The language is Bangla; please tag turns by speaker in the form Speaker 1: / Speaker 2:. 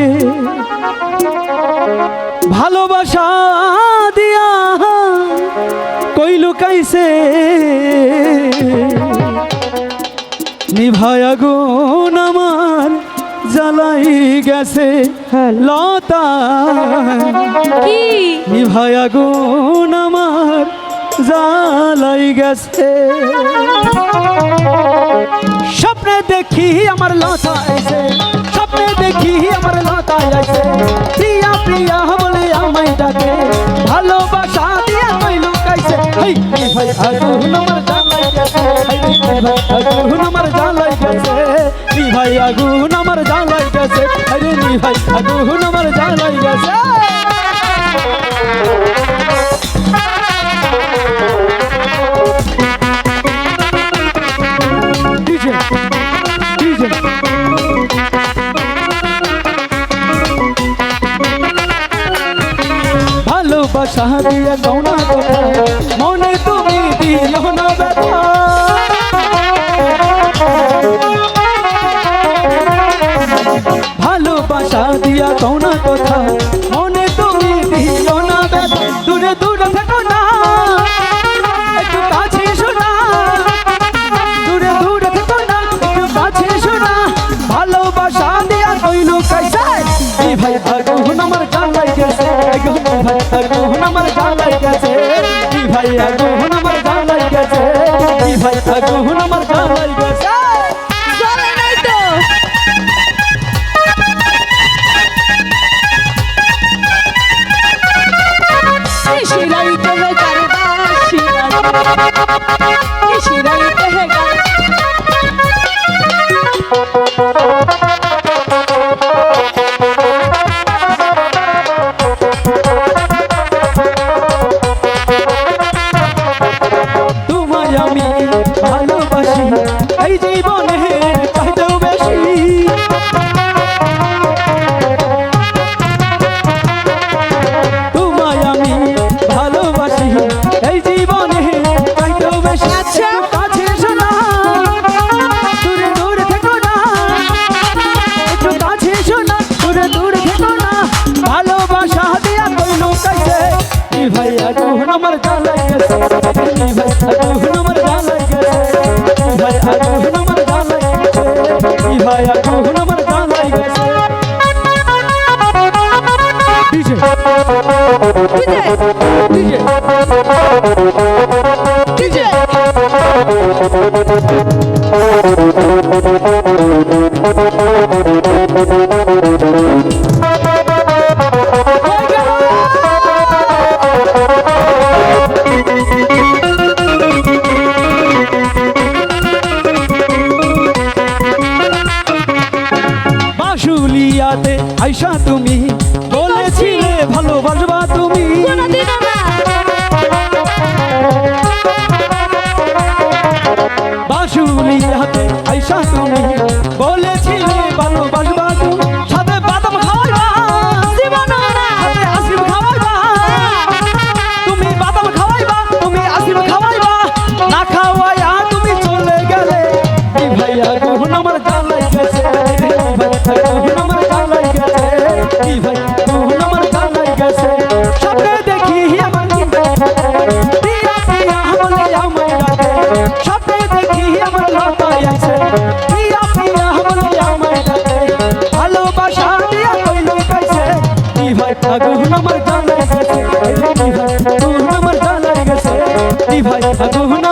Speaker 1: আমাকে ভালোবাসা দিয়া কই লুকাইছে নিভায় আগুন আমার জ্বালাই গেছে লতা
Speaker 2: কি
Speaker 1: নিভায় আগুন আমার জ্বালাই গেছে স্বপ্নে দেখি আমার লতা আইছে স্বপ্নে দেখি আমার লতা আইছে প্রিয়া প্রিয়া বলে আমায় ডাকে ভালোবাসা দিয়া কই লুকাইছে হেই নিভাই আগুন আমার জ্বালাই গেছে হেই নিভাই আগুন আমার জ্বালাই গেছে নিভাই আগুন আমার জ্বালাই গেছে আরে নিভাই আগুন আমার জ্বালাই গেছে ভালোবাসা দিয়ে গৌনা কথা মনে তুমি দিও না ব্যথা ভালোবাসা দিয়া গৌনা কথা মনে তুমি দিও না ব্যথা দূরে দূরে থেকো না একটু কাছে শোনা দূরে দূরে থেকো না একটু কাছে শোনা ভালোবাসা দিয়া কইলো কাইছে এই ভাই আগুন আমার জ্বালাই গেছে ভাই আগুন আমার জ্বালাই গেছে এই ভাই আগুন আমার জ্বালাই গেছে এই ভাই আগুন আমার জ্বালাই গেছে
Speaker 2: চলে নাই তো শিরাইতে হে গারবা শিরাইতে হে
Speaker 1: তোমায় আমি ভালোবাসি এই জীবনে চাইতেও বেশি তোমায় আমি ভালোবাসি এই জীবনে চাইতেও বেশি
Speaker 2: আচ্ছা।
Speaker 1: কাছে শোনা দূরে দূরে থেকো না একটু কাছে শোনা দূরে দূরে থেকো না ভালোবাসা দিয়া কই লুকাইছে এই ভাই আগুন আমার জ্বালাই গেছে এই ভাই আগুন আমার জ্বালাই গেছে এই ভাই আগুন আমার জ্বালাই গেছে এই ভাই আগুন আমার জ্বালাই গেছে ডিজে ডিজে
Speaker 2: ডিজে
Speaker 1: বাসুলিয়াতে আইসা তুমি বলেছিলে ভালোবাসবা তুমি
Speaker 2: কোনদিনও না
Speaker 1: বাসুলিয়াতে আইসা তুমি বলেছিলে ভালোবাসবা তুমি সাথে বাদাম খাওয়াইবা
Speaker 2: জীবনও না
Speaker 1: সাথে আইসক্রিম খাওয়াইবা তুমি বাদাম খাওয়াইবা তুমি আইসক্রিম খাওয়াইবা না খাওয়াইয়া তুমি চলে গেলে এই ভাই আগুন আমার জ্বালাই গেছে এই ভাই আগুন আমার জ্বালাই গেছে এই ভাই আগুন আমার জ্বালাই গেছে স্বপ্নে দেখি আমার প্রিয়া প্রিয়া বলে আমায় ডাকে স্বপ্নে দেখি আমার লতা আইছে প্রিয়া প্রিয়া বলে আমায় ডাকে ভালোবাসা দিয়া কই লুকাইছে এই ভাই আগুন আমার জ্বালাই গেছে এই ভাই আগুন আমার জ্বালাই গেছে এই ভাই আগুন